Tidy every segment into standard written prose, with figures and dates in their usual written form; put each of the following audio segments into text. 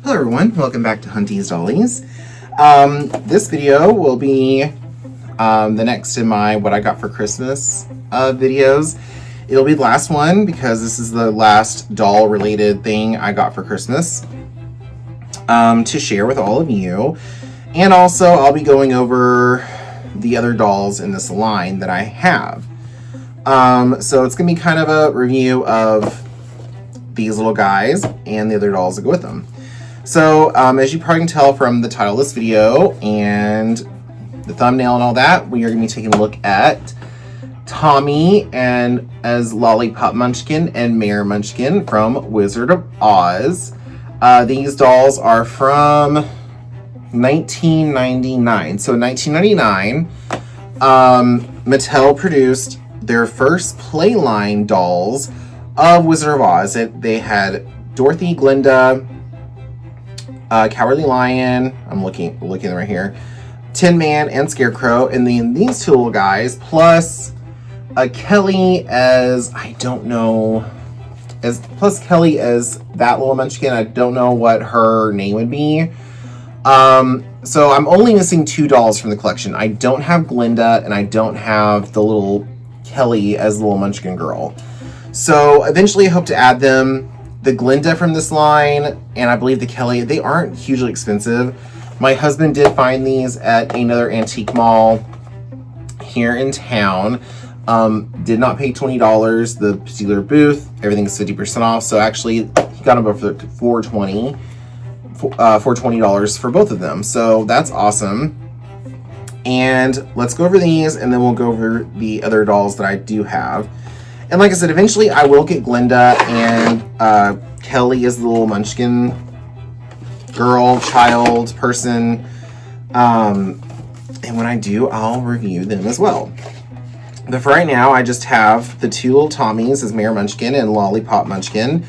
Hello everyone, welcome back to Hunties Dollies. This video will be the next in my what I got for Christmas videos. It'll be the last one because this is the last doll related thing I got for Christmas to share with all of you. And also I'll be going over the other dolls in this line that I have. So it's going to be kind of a review of these little guys and the other dolls that go with them. So, as you probably can tell from the title of this video and the thumbnail and all that, we are going to be taking a look at Tommy and as Lollipop Munchkin and Mayor Munchkin from Wizard of Oz. These dolls are from 1999. So in 1999, Mattel produced their first Playline dolls of Wizard of Oz. They had Dorothy, Glinda, Cowardly Lion, I'm looking right here, Tin Man, and Scarecrow, and then these two little guys, plus Kelly as, plus Kelly as that little munchkin. I don't know what her name would be. So I'm only missing two dolls from the collection. I don't have Glinda, and I don't have the little Kelly as the little munchkin girl. So eventually I hope to add them. The Glinda from this line, and I believe the Kelly, they aren't hugely expensive. My husband did find these at another antique mall here in town. Did not pay $20. The particular booth, everything is 50% off. So actually, he got them for $20 for both of them. So that's awesome. And let's go over these, and then we'll go over the other dolls that I do have. And like I said, eventually I will get Glinda and Kelly as the little munchkin girl, child, person. And when I do, I'll review them as well. But for right now, I just have the two little Tommies as Mayor Munchkin and Lollipop Munchkin.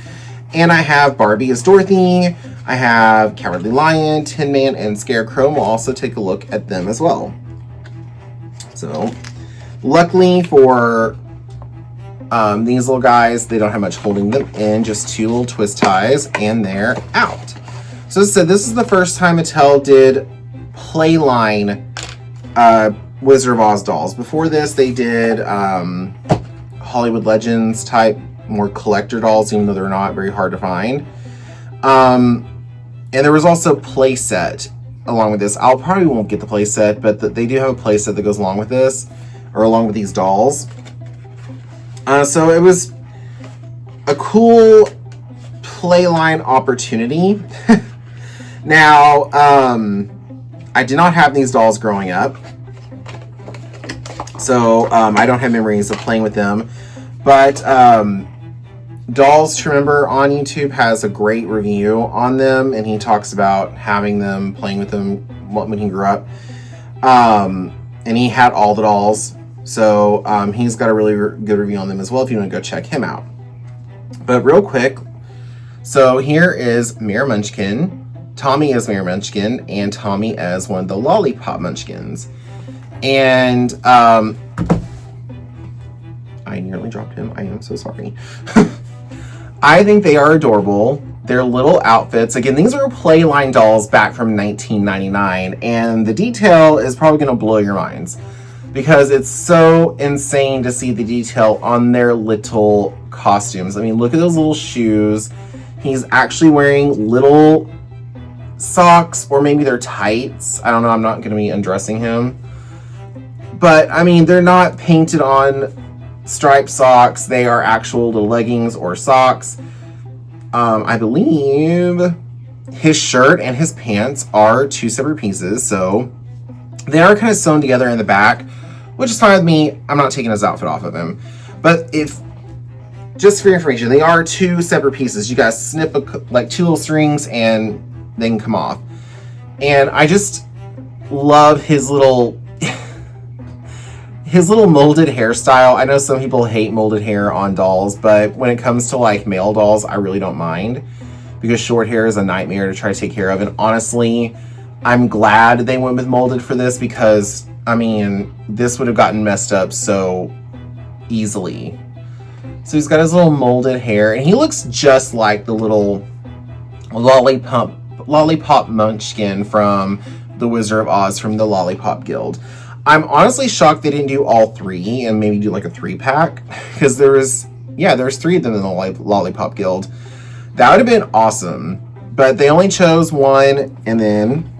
And I have Barbie as Dorothy. I have Cowardly Lion, Tin Man, and Scarecrow. And we'll also take a look at them as well. So, luckily for these little guys, they don't have much holding them in, just two little twist ties, and they're out. So as I said, this is the first time Mattel did Playline Wizard of Oz dolls. Before this, they did Hollywood Legends type, more collector dolls, even though they're not very hard to find. And there was also playset along with this. I probably won't get the playset, but they do have a playset that goes along with this, or along with these dolls. So it was a cool Playline opportunity. Now, I did not have these dolls growing up, so I don't have memories of playing with them. But Dolls to Remember on YouTube has a great review on them, and he talks about having them, playing with them when he grew up. And he had all the dolls. So he's got a really good review on them as well if you want to go check him out. But real quick, so here is Mayor Munchkin, Tommy as Mayor Munchkin, and Tommy as one of the Lollipop Munchkins. And I nearly dropped him. I am so sorry. I think they are adorable. Their little outfits. Again, these are Playline dolls back from 1999, and the detail is probably going to blow your minds, because it's so insane to see the detail on their little costumes. I mean, look at those little shoes. He's actually wearing little socks, or maybe they're tights. I don't know. I'm not going to be undressing him. But, I mean, they're not painted on striped socks. They are actual little leggings or socks. I believe his shirt and his pants are two separate pieces, so they are kind of sewn together in the back, which is fine with me. I'm not taking his outfit off of him. But just for your information, they are two separate pieces. You guys snip like two little strings and they can come off. And I just love his little molded hairstyle. I know some people hate molded hair on dolls, but when it comes to like male dolls, I really don't mind, because short hair is a nightmare to try to take care of. And honestly, I'm glad they went with molded for this, because I mean, this would have gotten messed up so easily. So he's got his little molded hair, and he looks just like the little Lollipop Munchkin from The Wizard of Oz from the Lollipop Guild. I'm honestly shocked they didn't do all 3 and maybe do like a 3-pack, because there's 3 of them in the Lollipop Guild. That would have been awesome, but they only chose 1, and then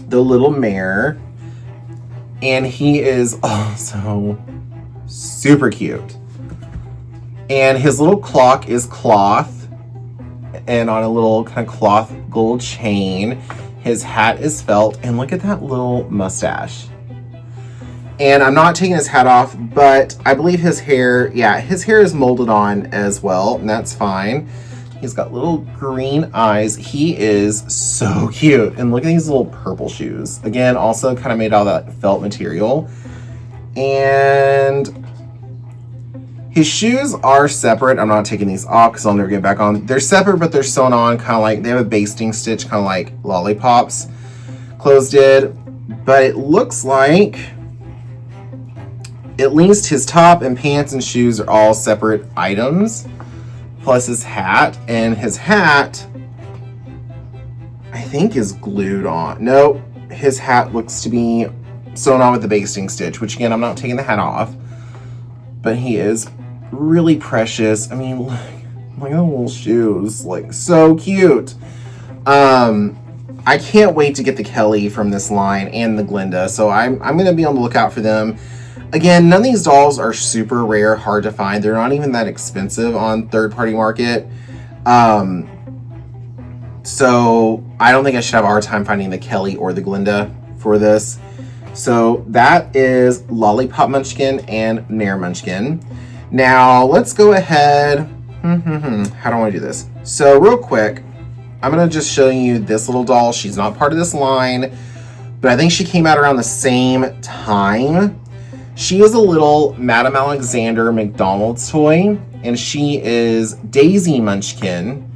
the little mayor, and he is also super cute. And his little clock is cloth and on a little kind of cloth gold chain. His hat is felt, and look at that little mustache. And I'm not taking his hat off, but I believe his hair is molded on as well, and that's fine. He's got little green eyes. He is so cute. And look at these little purple shoes. Again, also kind of made out of that felt material. And his shoes are separate. I'm not taking these off because I'll never get back on. They're separate, but they're sewn on kind of like, they have a basting stitch, kind of like Lollipop's clothes did. But it looks like at least his top and pants and shoes are all separate items, plus his hat. And his hat, I think, is glued on. No, his hat looks to be sewn on with the basting stitch, which again, I'm not taking the hat off. But he is really precious. I mean, look at the little shoes. Like, so cute. I can't wait to get the Kelly from this line and the Glinda. So I'm going to be on the lookout for them. Again, none of these dolls are super rare, hard to find. They're not even that expensive on third-party market. So I don't think I should have a hard time finding the Kelly or the Glinda for this. So that is Lollipop Munchkin and Nair Munchkin. Now let's go ahead. How do I want to do this? So real quick, I'm going to just show you this little doll. She's not part of this line, but I think she came out around the same time. She is a little Madame Alexander McDonald's toy, and she is Daisy Munchkin.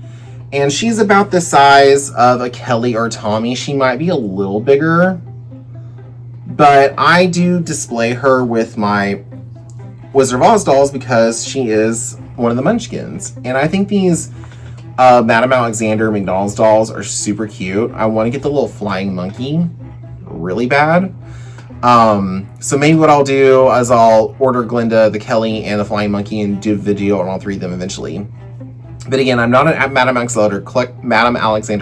And she's about the size of a Kelly or Tommy. She might be a little bigger, but I do display her with my Wizard of Oz dolls because she is one of the Munchkins. And I think these Madame Alexander McDonald's dolls are super cute. I want to get the little flying monkey really bad. So maybe what I'll do is I'll order Glinda, the Kelly, and the flying monkey and do a video on all 3 of them eventually. But again, I'm not a Madame Alexander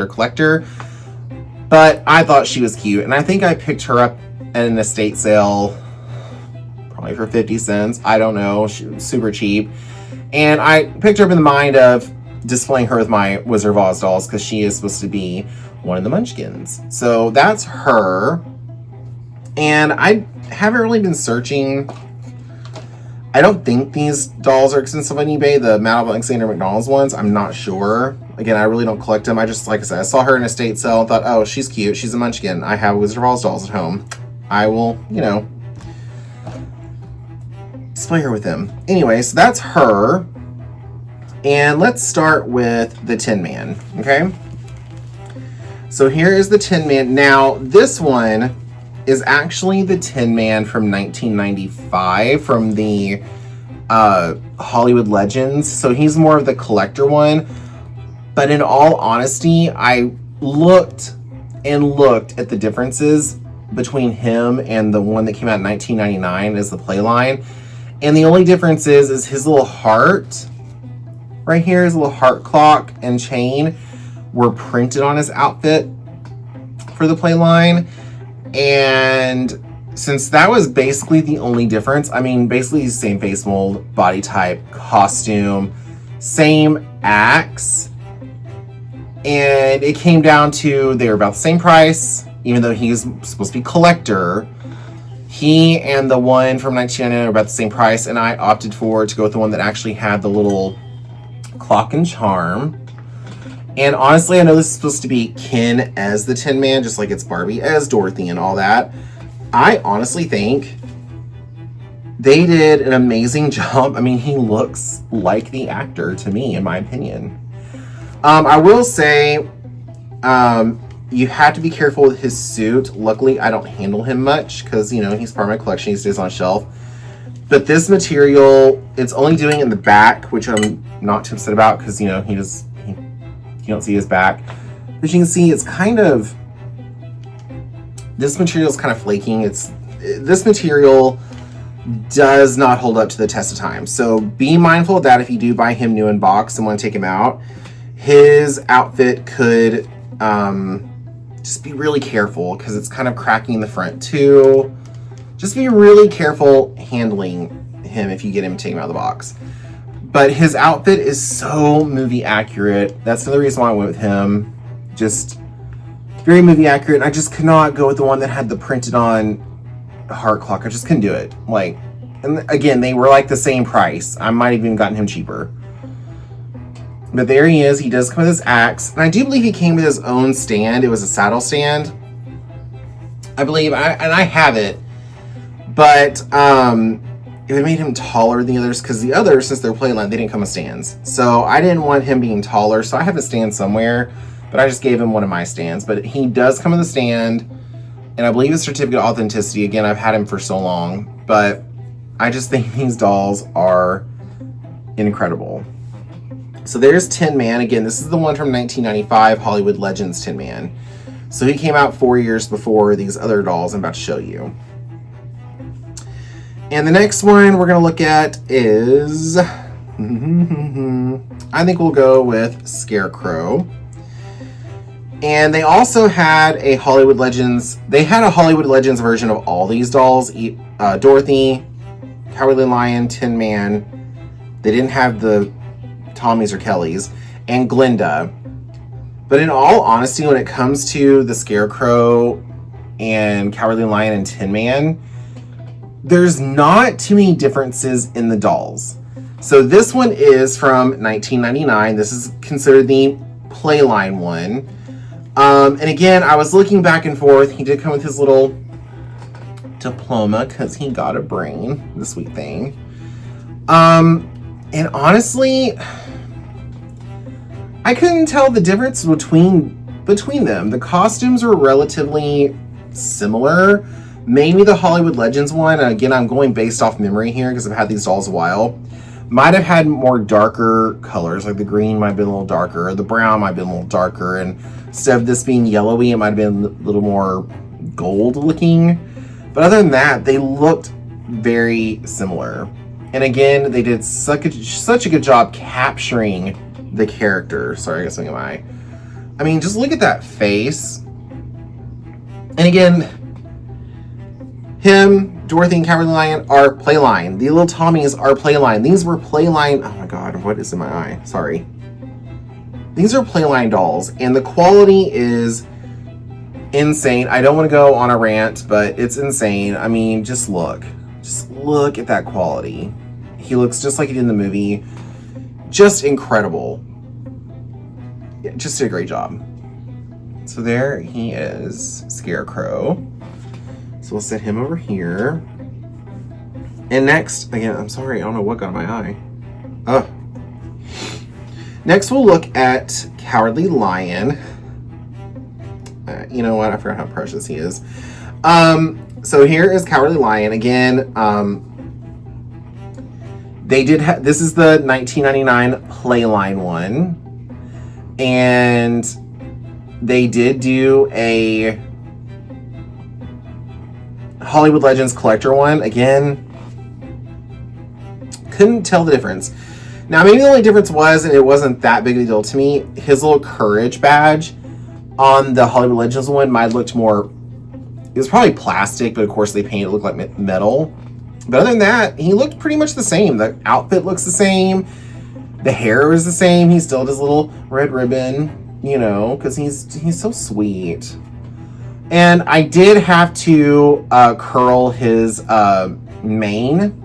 collector, but I thought she was cute. And I think I picked her up at an estate sale, probably for 50 cents. I don't know. She was super cheap. And I picked her up in the mind of displaying her with my Wizard of Oz dolls because she is supposed to be one of the Munchkins. So that's her. And I haven't really been searching. I don't think these dolls are expensive on eBay, the Madame Alexander McDonald's ones. I'm not sure. Again, I really don't collect them. I just, like I said, I saw her in a estate sale and thought, oh, she's cute. She's a Munchkin. I have Wizard of Oz dolls at home. I will, display her with them. Anyway, so that's her. And let's start with the Tin Man, okay? So here is the Tin Man. Now, this one is actually the Tin Man from 1995 from the Hollywood Legends. So he's more of the collector one. But in all honesty, I looked and looked at the differences between him and the one that came out in 1999 as the Playline. And the only difference is his little heart right here, his little heart clock and chain were printed on his outfit for the Playline. And since that was basically the only difference, I mean, basically same face mold, body type, costume, same axe, and it came down to they were about the same price, even though he's supposed to be collector. He and the one from 1999 are about the same price, and I opted to go with the one that actually had the little clock and charm. And honestly, I know this is supposed to be Ken as the Tin Man, just like it's Barbie as Dorothy and all that. I honestly think they did an amazing job. I mean, he looks like the actor to me, in my opinion. I will say, you have to be careful with his suit. Luckily, I don't handle him much because, he's part of my collection. He stays on a shelf. But this material, it's only doing in the back, which I'm not too upset about because, you don't see his back. As you can see, it's kind of, this material is kind of flaking. This material does not hold up to the test of time. So be mindful of that if you do buy him new in box and want to take him out. His outfit could, just be really careful because it's kind of cracking in the front too. Just be really careful handling him if you get him, take him out of the box. But his outfit is so movie accurate. That's another reason why I went with him. Just very movie accurate. And I just could not go with the one that had the printed on heart clock. I just couldn't do it. Like, and again, they were like the same price. I might have even gotten him cheaper. But there he is. He does come with his axe. And I do believe he came with his own stand. It was a saddle stand, I believe. And I have it. But it made him taller than the others. Because the others, since they're playline, they didn't come with stands. So I didn't want him being taller. So I have a stand somewhere. But I just gave him one of my stands. But he does come with a stand. And I believe a certificate of authenticity. Again, I've had him for so long. But I just think these dolls are incredible. So there's Tin Man. Again, this is the one from 1995, Hollywood Legends Tin Man. So he came out 4 years before these other dolls I'm about to show you. And the next one we're going to look at is, I think we'll go with Scarecrow. And they also had a Hollywood Legends, version of all these dolls. Dorothy, Cowardly Lion, Tin Man. They didn't have the Tommy's or Kelly's, and Glinda. But in all honesty, when it comes to the Scarecrow and Cowardly Lion and Tin Man, there's not too many differences in the dolls. So this one is from 1999. This is considered the Playline one. And again, I was looking back and forth. He did come with his little diploma because he got a brain, the sweet thing. And honestly, I couldn't tell the difference between them. The costumes are relatively similar. Maybe the Hollywood Legends one, and again, I'm going based off memory here because I've had these dolls a while, might have had more darker colors. Like the green might have been a little darker, the brown might have been a little darker, and instead of this being yellowy, it might have been a little more gold looking. But other than that, they looked very similar. And again, they did such a good job capturing the character. Sorry, I got something in my eye. I mean, just look at that face. And again, him, Dorothy, and Cowardly Lion are Playline. The little Tommies are Playline. These were Playline. Oh my god, what is in my eye? Sorry. These are Playline dolls, and the quality is insane. I don't want to go on a rant, but it's insane. I mean, just look. Just look at that quality. He looks just like he did in the movie. Just incredible. Yeah, just did a great job. So there he is, Scarecrow. So we'll set him over here. And next, again, I'm sorry, I don't know what got in my eye. Oh. Next, we'll look at Cowardly Lion. You know what? I forgot how precious he is. So here is Cowardly Lion. Again, they did this is the 1999 Playline one. And they did do a Hollywood Legends collector one. Again, couldn't tell the difference. Now, maybe the only difference was, and it wasn't that big of a deal to me, his little courage badge on the Hollywood Legends one might have looked more, it was probably plastic, but of course they painted it look like metal. But other than that, he looked pretty much the same. The outfit looks the same. The hair is the same. He still does a little red ribbon, you know, because he's so sweet. And I did have to curl his mane.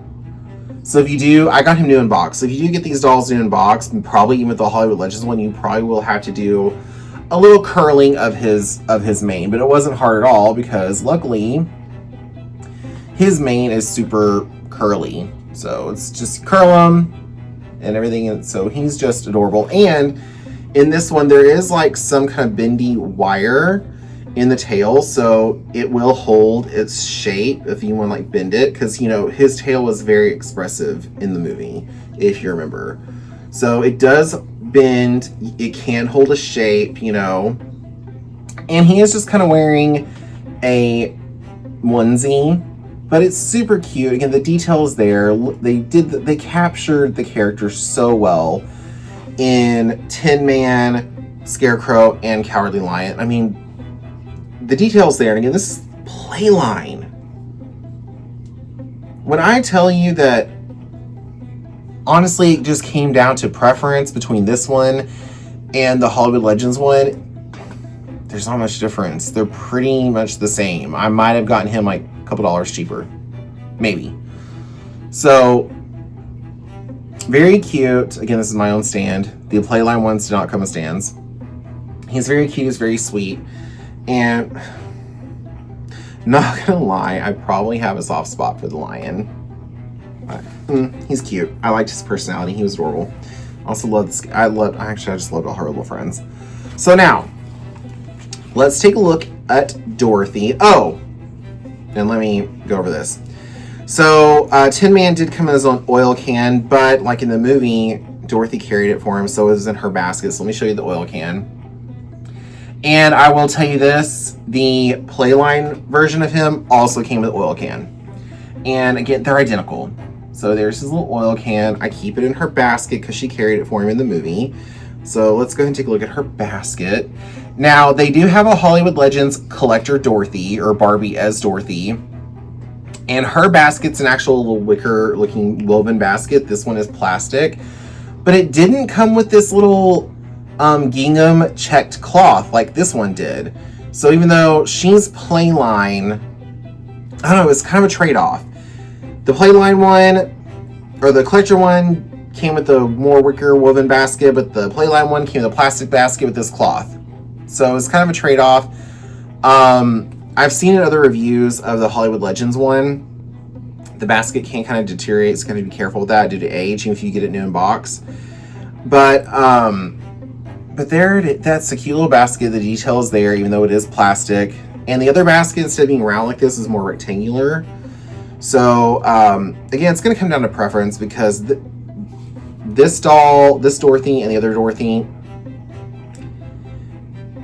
So if you do, I got him new in box. So if you do get these dolls new in box, and probably even with the Hollywood Legends one, you probably will have to do a little curling of his mane. But it wasn't hard at all because luckily his mane is super curly. So it's just curl him and everything. And so he's just adorable. And in this one, there is like some kind of bendy wire in the tail, so it will hold its shape if you want to like bend it, because you know his tail was very expressive in the movie, if you remember. So it does bend, it can hold a shape, you know, And he is just kind of wearing a onesie, but it's super cute. Again, the details there, they captured the character so well in Tin Man, Scarecrow, and Cowardly Lion. I mean, the details there, and again, this is Playline. When I tell you that, honestly, it just came down to preference between this one and the Hollywood Legends one, there's not much difference. They're pretty much the same. I might have gotten him like a couple dollars cheaper. Maybe. So, very cute. Again, this is my own stand. The Playline ones do not come with stands. He's very cute. He's very sweet. And, not gonna lie, I probably have a soft spot for the lion. But, he's cute. I liked his personality. He was adorable. Also love this. I just loved all her little friends. So now, let's take a look at Dorothy. Oh, and let me go over this. So, Tin Man did come in his own oil can, but like in the movie, Dorothy carried it for him, so it was in her basket. So let me show you the oil can. And I will tell you this, the Playline version of him also came with an oil can. And again, they're identical. So there's his little oil can. I keep it in her basket because she carried it for him in the movie. So let's go ahead and take a look at her basket. Now, they do have a Hollywood Legends Collector Dorothy, or Barbie as Dorothy. And her basket's an actual little wicker-looking woven basket. This one is plastic. But it didn't come with this little gingham checked cloth like this one did. So even though she's Playline, I don't know, it's kind of a trade-off. The Playline one, or the Collector one, came with the more wicker woven basket, but the Playline one came with a plastic basket with this cloth. So it's kind of a trade-off. I've seen in other reviews of the Hollywood Legends one, the basket can kind of deteriorate, so kind of be careful with that due to age, even if you get it new in box. But there, that's a cute little basket. The detail is there, even though it is plastic. And the other basket, instead of being round like this, is more rectangular. So, again, it's going to come down to preference because this doll, this Dorothy, and the other Dorothy,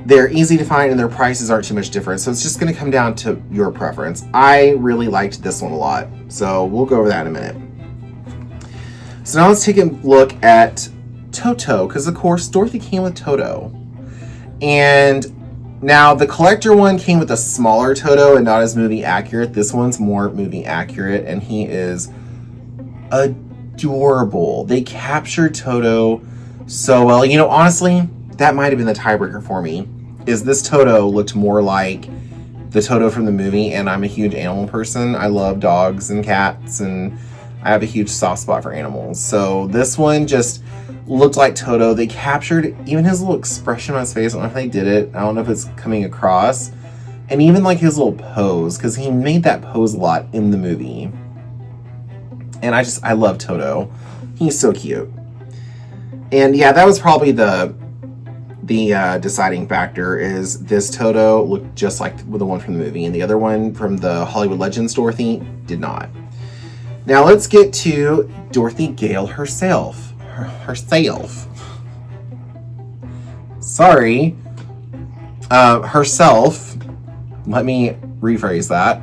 they're easy to find and their prices aren't too much different. So it's just going to come down to your preference. I really liked this one a lot. So we'll go over that in a minute. So now let's take a look at Toto, because of course Dorothy came with Toto. And now the Collector one came with a smaller Toto and not as movie accurate. This one's more movie accurate and he is adorable. They captured Toto so well. You know, honestly, that might have been the tiebreaker for me. Is this Toto looked more like the Toto from the movie, and I'm a huge animal person. I love dogs and cats, and I have a huge soft spot for animals. So this one just looked like Toto. They captured even his little expression on his face. I don't know if they did it. I don't know if it's coming across. And even like his little pose, because he made that pose a lot in the movie. And I love Toto. He's so cute. And yeah, that was probably the deciding factor, is this Toto looked just like the one from the movie, and the other one from the Hollywood Legends Dorothy did not. Now let's get to Dorothy Gale herself. Herself. Let me rephrase that.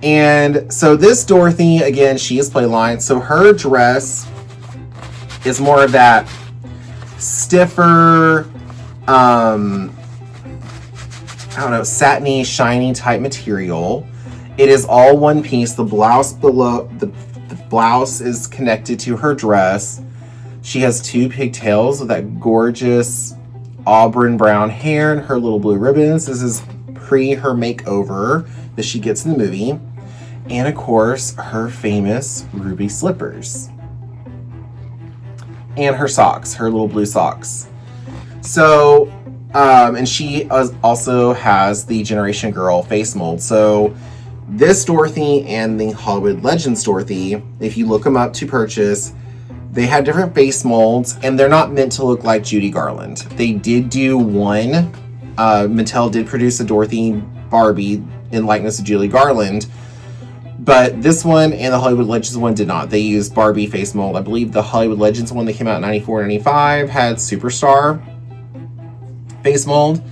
And so this Dorothy, again, she is Playline. So her dress is more of that stiffer, I don't know, satiny, shiny type material. It is all one piece. The blouse below, the blouse is connected to her dress. She has two pigtails with that gorgeous auburn brown hair and her little blue ribbons. This is pre her makeover that she gets in the movie. And of course, her famous ruby slippers. And her socks, her little blue socks. So, and she also has the Generation Girl face mold. So, this Dorothy and the Hollywood Legends Dorothy, if you look them up to purchase, they have different face molds, and they're not meant to look like Judy Garland. They did do one. Mattel did produce a Dorothy Barbie in likeness of Judy Garland, but this one and the Hollywood Legends one did not. They used Barbie face mold. I believe the Hollywood Legends one that came out in 94, 95 had Superstar face mold.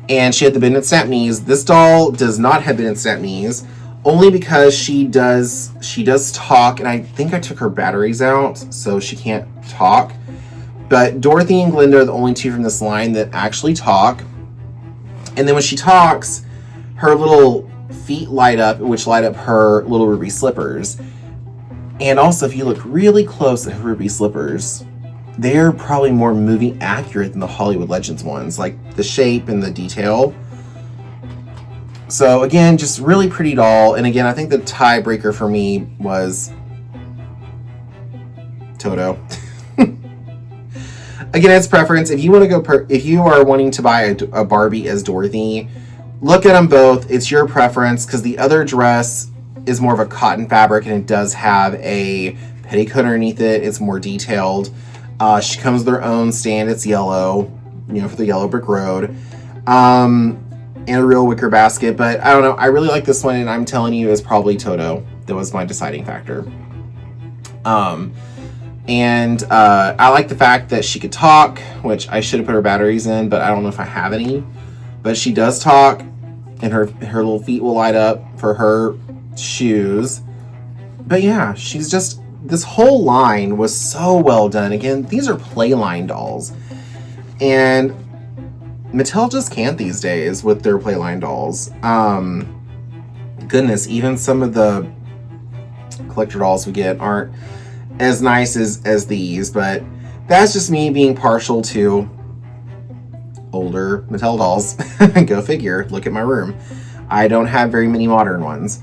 and she had the bend and snap knees. This doll does not have bend and snap knees, only because she does talk, and I think I took her batteries out, so she can't talk. But Dorothy and Glinda are the only two from this line that actually talk. And then when she talks, her little feet light up, which light up her little ruby slippers. And also, if you look really close at her ruby slippers, they're probably more movie accurate than the Hollywood Legends ones, like the shape and the detail. So again, just really pretty doll. And again, I think the tiebreaker for me was Toto. Again, it's preference. If you want to go, if you are wanting to buy a Barbie as Dorothy, look at them both. It's your preference, because the other dress is more of a cotton fabric, and it does have a petticoat underneath it. It's more detailed. She comes with her own stand. It's yellow, for the yellow brick road, and a real wicker basket. But I don't know. I really like this one, and I'm telling you, it's probably Toto that was my deciding factor. And I like the fact that she could talk, which I should have put her batteries in, but I don't know if I have any. But she does talk, and her little feet will light up for her shoes. But yeah, she's just, this whole line was so well done. Again, these are Playline dolls. And Mattel just can't these days with their Playline dolls. Goodness, even some of the collector dolls we get aren't as nice as these, but that's just me being partial to older Mattel dolls. Go figure. Look at my room. I don't have very many modern ones.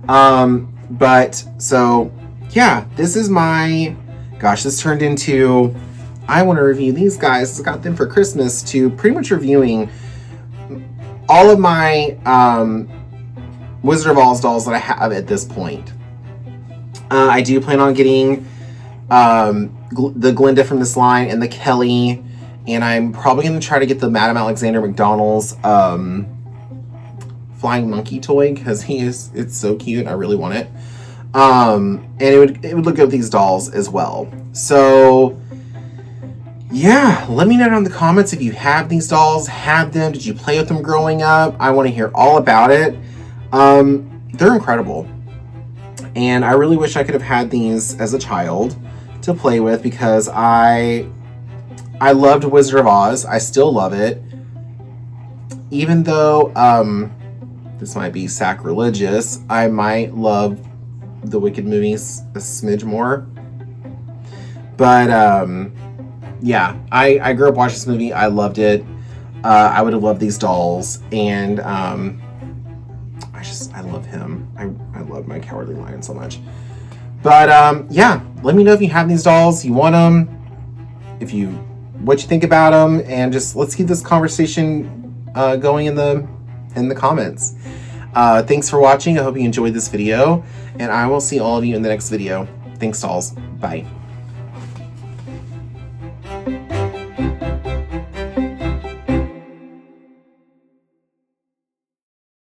But so yeah, this is my, gosh, this turned into, I want to review these guys. I got them for Christmas, to pretty much reviewing all of my Wizard of Oz dolls that I have at this point. I do plan on getting the Glinda from this line and the Kelly, and I'm probably going to try to get the Madame Alexander McDonald's flying monkey toy, because it's so cute. I really want it. And it would look good with these dolls as well. So yeah, let me know down in the comments if you have these dolls, have them, did you play with them growing up? I want to hear all about it. They're incredible, and I really wish I could have had these as a child to play with, because I loved Wizard of Oz. I still love it, even though this might be sacrilegious. I might love the Wicked movies a smidge more, but yeah, I grew up watching this movie. I loved it. I would have loved these dolls, and I love him. I love my Cowardly Lion so much. But yeah, let me know if you have these dolls, you want them, what you think about them, and just let's keep this conversation going in the comments. Thanks for watching. I hope you enjoyed this video, and I will see all of you in the next video. Thanks, dolls. Bye.